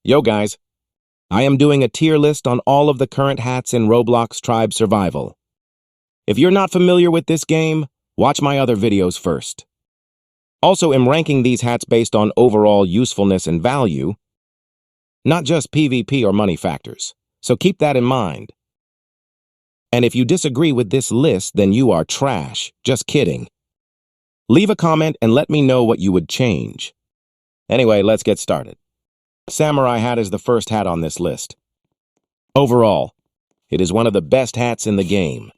Yo guys, I am doing a tier list on all of the current hats in Roblox Tribe Survival. If you're not familiar with this game, watch my other videos first. Also, I'm ranking these hats based on overall usefulness and value, not just PvP or money factors, so keep that in mind. And if you disagree with this list, then you are trash. Just kidding. Leave a comment and let me know what you would change. Anyway, let's get started. Samurai hat is the first hat on this list. Overall, it is one of the best hats in the game.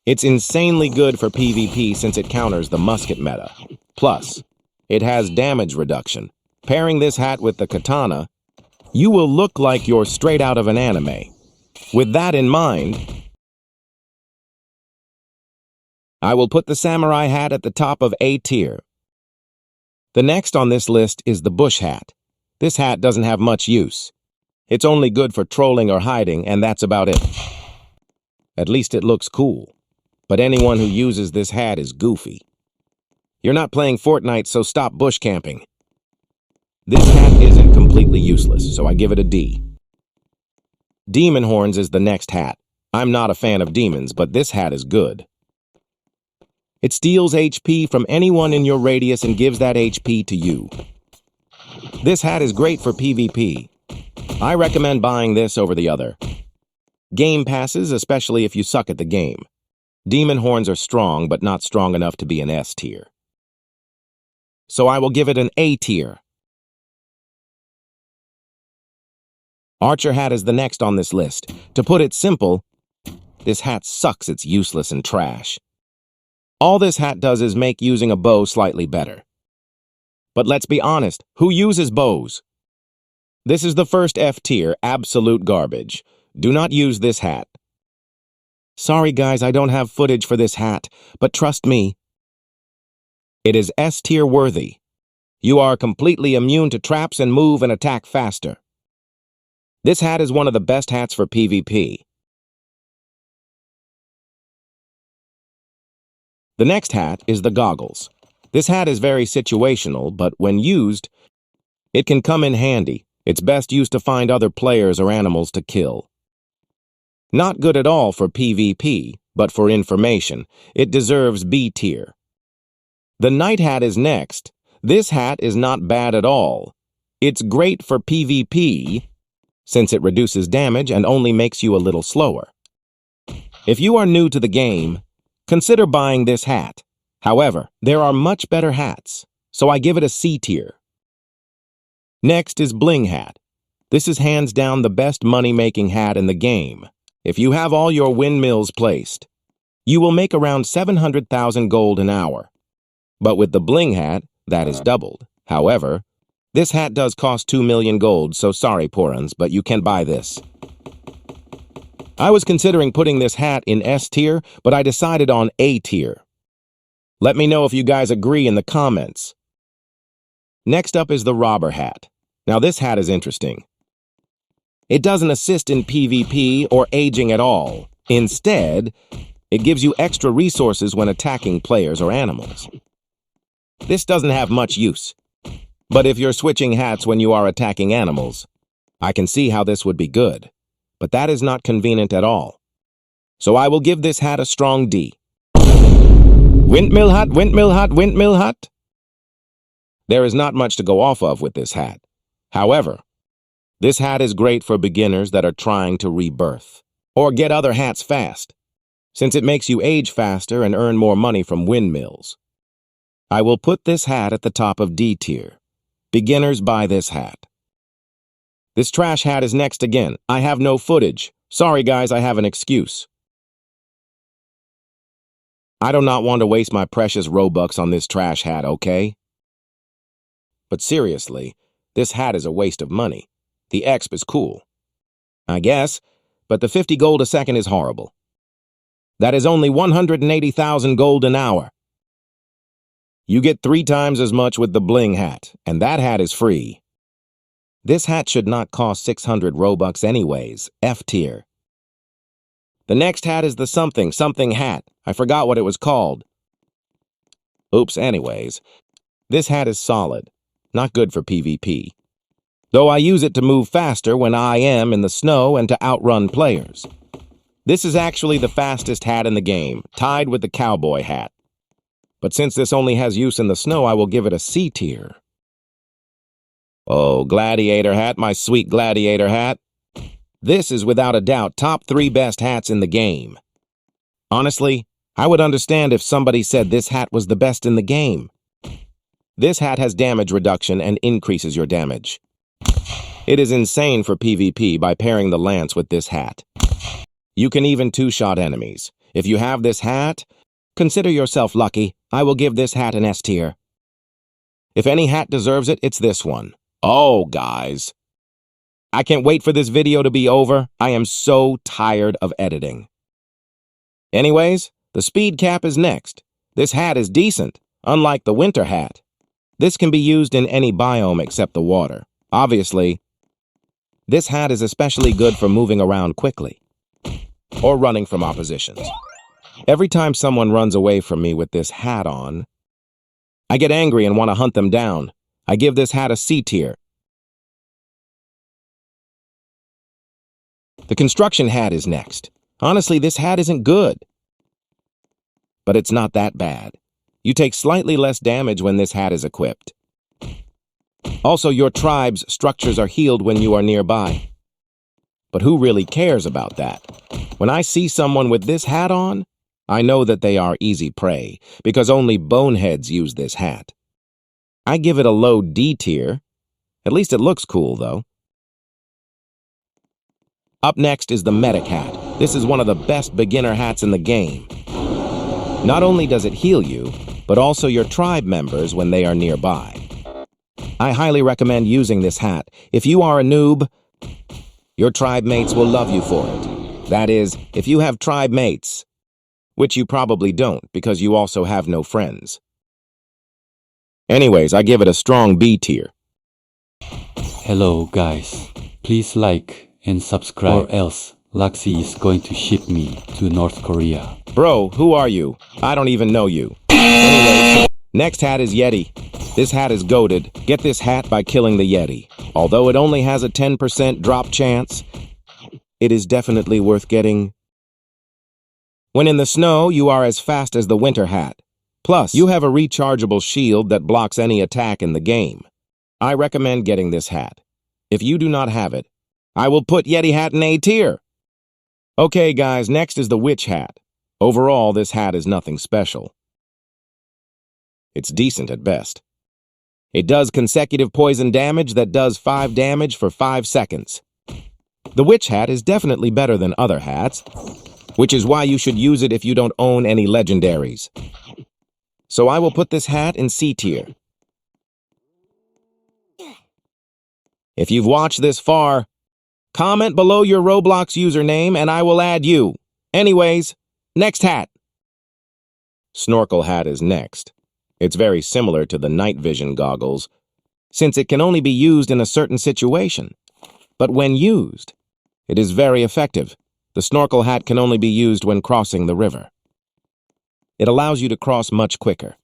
It's insanely good for PvP since it counters the musket meta. Plus, it has damage reduction. Pairing this hat with the katana, you will look like you're straight out of an anime. With that in mind, I will put the samurai hat at the top of A tier. The next on this list is the bush hat. This hat doesn't have much use. It's only good for trolling or hiding, and that's about it. At least it looks cool. But anyone who uses this hat is goofy. You're not playing Fortnite, so stop bush camping. This hat isn't completely useless, so I give it a D. Demon horns is the next hat. I'm not a fan of demons, but this hat is good. It steals HP from anyone in your radius and gives that HP to you. This hat is great for PvP. I recommend buying this over the other. Game passes, especially if you suck at the game. Demon horns are strong, but not strong enough to be an S tier. So I will give it an A tier. Archer hat is the next on this list. To put it simple, this hat sucks, it's useless and trash. All this hat does is make using a bow slightly better. But let's be honest, who uses bows? This is the first F tier, absolute garbage. Do not use this hat. Sorry guys, I don't have footage for this hat, but trust me, it is S tier worthy. You are completely immune to traps and move and attack faster. This hat is one of the best hats for PvP. The next hat is the goggles. This hat is very situational, but when used, it can come in handy. It's best used to find other players or animals to kill. Not good at all for PvP, but for information, it deserves B tier. The night hat is next. This hat is not bad at all. It's great for PvP, since it reduces damage and only makes you a little slower. If you are new to the game, consider buying this hat. However, there are much better hats, so I give it a C tier. Next is Bling Hat. This is hands down the best money-making hat in the game. If you have all your windmills placed, you will make around 700,000 gold an hour. But with the Bling Hat, that is doubled. However, this hat does cost 2 million gold, so sorry, Porans, but you can buy this. I was considering putting this hat in S tier, but I decided on A tier. Let me know if you guys agree in the comments. Next up is the robber hat. Now this hat is interesting. It doesn't assist in PvP or aging at all. Instead, it gives you extra resources when attacking players or animals. This doesn't have much use. But if you're switching hats when you are attacking animals, I can see how this would be good. But that is not convenient at all. So I will give this hat a strong D. Windmill hat, windmill hat, windmill hat. There is not much to go off of with this hat. However, this hat is great for beginners that are trying to rebirth or get other hats fast, since it makes you age faster and earn more money from windmills. I will put this hat at the top of D tier. Beginners buy this hat. This trash hat is next again. I have no footage. Sorry guys, I have an excuse. I do not want to waste my precious Robux on this trash hat, okay? But seriously, this hat is a waste of money. The exp is cool, I guess, but the 50 gold a second is horrible. That is only 180,000 gold an hour. You get 3 times as much with the bling hat, and that hat is free. This hat should not cost 600 Robux anyways, F tier. The next hat is the something hat. I forgot what it was called. Oops, anyways. This hat is solid, not good for PvP. though I use it to move faster when I am in the snow and to outrun players. This is actually the fastest hat in the game, tied with the cowboy hat. But since this only has use in the snow, I will give it a C tier. Oh, gladiator hat, my sweet gladiator hat. This is without a doubt top 3 best hats in the game. Honestly, I would understand if somebody said this hat was the best in the game. This hat has damage reduction and increases your damage. It is insane for PvP by pairing the lance with this hat. You can even two-shot enemies. If you have this hat, consider yourself lucky. I will give this hat an S tier. If any hat deserves it, it's this one. Oh, guys. I can't wait for this video to be over. I am so tired of editing. Anyways, the speed cap is next. This hat is decent, unlike the winter hat. This can be used in any biome except the water. Obviously, this hat is especially good for moving around quickly or running from oppositions. Every time someone runs away from me with this hat on, I get angry and want to hunt them down. I give this hat a C tier. The construction hat is next. Honestly, this hat isn't good, but it's not that bad. You take slightly less damage when this hat is equipped. Also, your tribe's structures are healed when you are nearby. But who really cares about that? When I see someone with this hat on, I know that they are easy prey, because only boneheads use this hat. I give it a low D tier. At least it looks cool, though. Up next is the medic hat. This is one of the best beginner hats in the game. Not only does it heal you, but also your tribe members when they are nearby. I highly recommend using this hat. If you are a noob, your tribe mates will love you for it. That is, if you have tribe mates, which you probably don't because you also have no friends. Anyways, I give it a strong B tier. Hello guys, please like and subscribe or else Laxi is going to ship me to North Korea. Bro, who are you? I don't even know you. Anyways, next hat is Yeti. This hat is goated. Get this hat by killing the Yeti. Although it only has a 10% drop chance, it is definitely worth getting. When in the snow, you are as fast as the winter hat. Plus, you have a rechargeable shield that blocks any attack in the game. I recommend getting this hat. If you do not have it, I will put Yeti hat in A tier. Okay, guys, next is the witch hat. Overall, this hat is nothing special. It's decent at best. It does consecutive poison damage that does 5 damage for 5 seconds. The witch hat is definitely better than other hats, which is why you should use it if you don't own any legendaries. So I will put this hat in C tier. If you've watched this far, comment below your Roblox username and I will add you. Anyways, next hat. Snorkel hat is next. It's very similar to the night vision goggles, since it can only be used in a certain situation. But when used, it is very effective. The snorkel hat can only be used when crossing the river. It allows you to cross much quicker,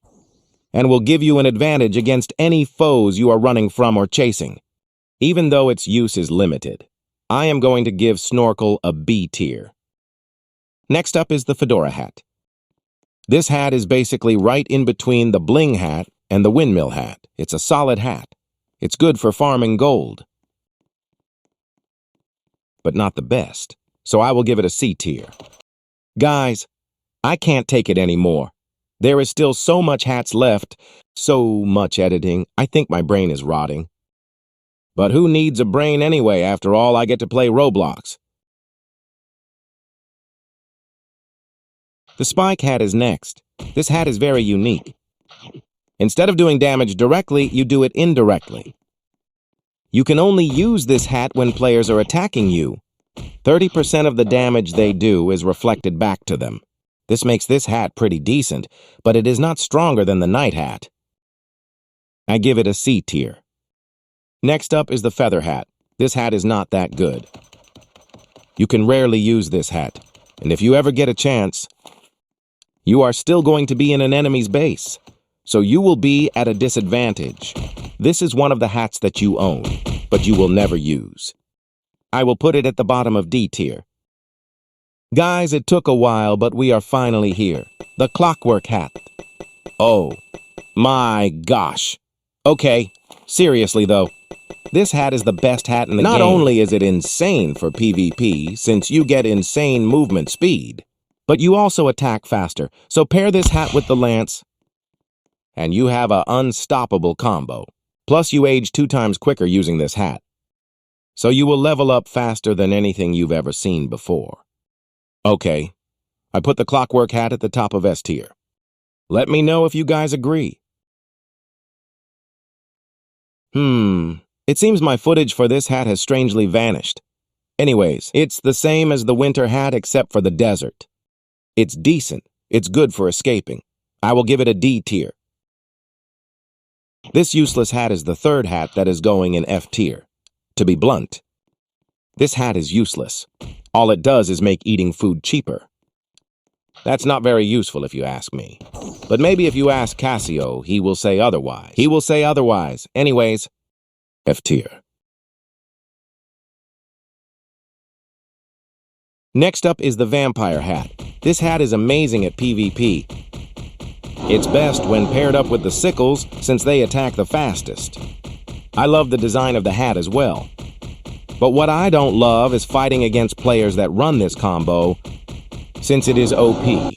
and will give you an advantage against any foes you are running from or chasing. Even though its use is limited, I am going to give Snorkel a B tier. Next up is the fedora hat. This hat is basically right in between the bling hat and the windmill hat. It's a solid hat. It's good for farming gold, but not the best, so I will give it a C tier. Guys, I can't take it anymore. There is still so much hats left, so much editing. I think my brain is rotting. But who needs a brain anyway? After all, I get to play Roblox. The spike hat is next. This hat is very unique. Instead of doing damage directly, you do it indirectly. You can only use this hat when players are attacking you. 30% of the damage they do is reflected back to them. This makes this hat pretty decent, but it is not stronger than the night hat. I give it a C tier. Next up is the feather hat. This hat is not that good. You can rarely use this hat, and if you ever get a chance, you are still going to be in an enemy's base, so you will be at a disadvantage. This is one of the hats that you own. but you will never use. I will put it at the bottom of D tier. Guys, it took a while, but we are finally here. The clockwork hat. Oh, my gosh. Okay, seriously though. This hat is the best hat in the game. Not only is it insane for PvP, since you get insane movement speed, but you also attack faster. So pair this hat with the lance, and you have an unstoppable combo. Plus, you age 2 times quicker using this hat. So you will level up faster than anything you've ever seen before. Okay, I put the clockwork hat at the top of S tier. Let me know if you guys agree. It seems my footage for this hat has strangely vanished. Anyways, it's the same as the winter hat except for the desert. It's decent. It's good for escaping. I will give it a D tier. This useless hat is the third hat that is going in F tier. To be blunt, this hat is useless. All it does is make eating food cheaper. That's not very useful if you ask me. But maybe if you ask Cassio, he will say otherwise. Anyways, F tier. Next up is the vampire hat. This hat is amazing at PvP. It's best when paired up with the sickles since they attack the fastest. I love the design of the hat as well. But what I don't love is fighting against players that run this combo, since it is OP.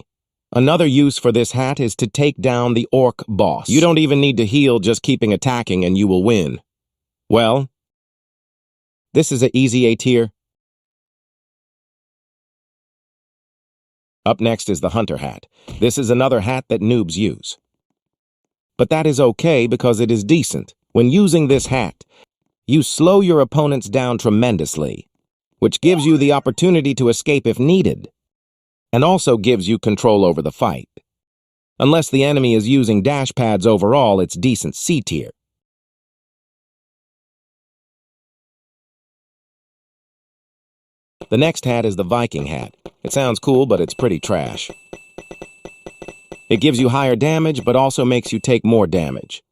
Another use for this hat is to take down the orc boss. You don't even need to heal, just keeping attacking and you will win. Well, this is an easy A tier. Up next is the hunter hat. This is another hat that noobs use. But that is okay because it is decent. When using this hat, you slow your opponents down tremendously, which gives you the opportunity to escape if needed, and also gives you control over the fight. Unless the enemy is using dash pads overall, it's decent C tier. The next hat is the Viking hat. It sounds cool, but it's pretty trash. It gives you higher damage, but also makes you take more damage.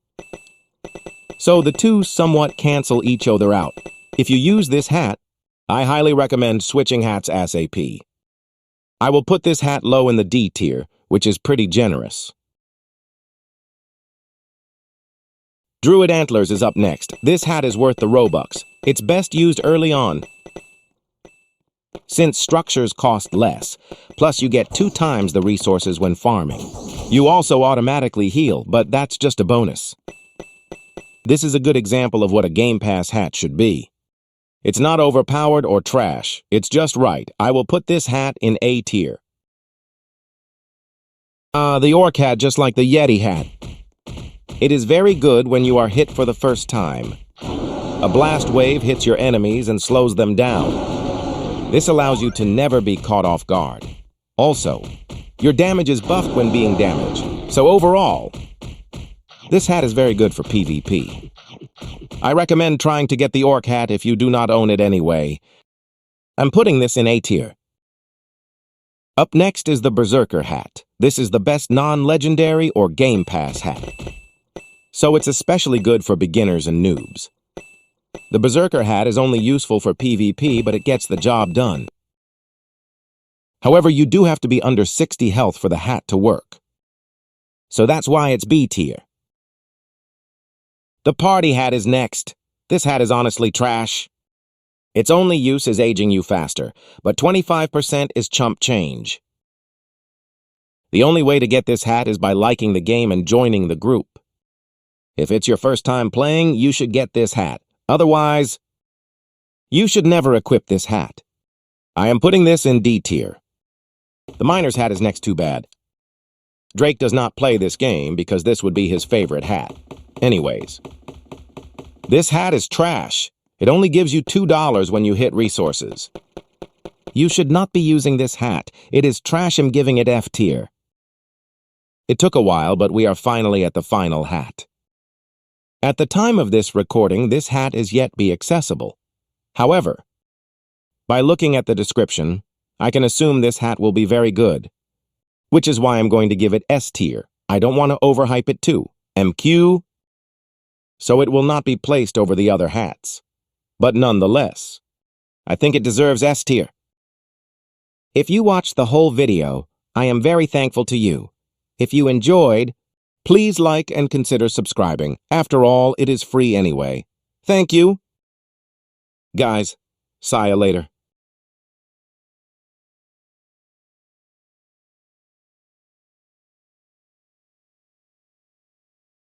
So the two somewhat cancel each other out. If you use this hat, I highly recommend switching hats ASAP. I will put this hat low in the D tier, which is pretty generous. Druid Antlers is up next. This hat is worth the Robux. It's best used early on, since structures cost less, plus you get 2 times the resources when farming. You also automatically heal, but that's just a bonus. This is a good example of what a Game Pass hat should be. It's not overpowered or trash, it's just right. I will put this hat in A tier. The Orc hat, just like the Yeti hat. It is very good when you are hit for the first time. A blast wave hits your enemies and slows them down. This allows you to never be caught off guard. Also, your damage is buffed when being damaged. So overall, this hat is very good for PvP. I recommend trying to get the Orc hat if you do not own it anyway. I'm putting this in A tier. Up next is the Berserker hat. This is the best non-legendary or Game Pass hat. So it's especially good for beginners and noobs. The Berserker hat is only useful for PvP, but it gets the job done. However, you do have to be under 60 health for the hat to work. So that's why it's B tier. The Party hat is next. This hat is honestly trash. Its only use is aging you faster, but 25% is chump change. The only way to get this hat is by liking the game and joining the group. If it's your first time playing, you should get this hat. Otherwise, you should never equip this hat. I am putting this in D tier. The Miner's hat is next too bad. Drake does not play this game because this would be his favorite hat. Anyways, this hat is trash. It only gives you $2 when you hit resources. You should not be using this hat. It is trash. I'm giving it F tier. It took a while, but we are finally at the final hat. At the time of this recording, this hat is yet be accessible. However, by looking at the description, I can assume this hat will be very good, which is why I'm going to give it S tier. I don't want to overhype it too. MQ, so it will not be placed over the other hats. but nonetheless, I think it deserves S tier. If you watched the whole video, I am very thankful to you. If you enjoyed, please like and consider subscribing. After all, it is free anyway. Thank you. Guys, see ya later.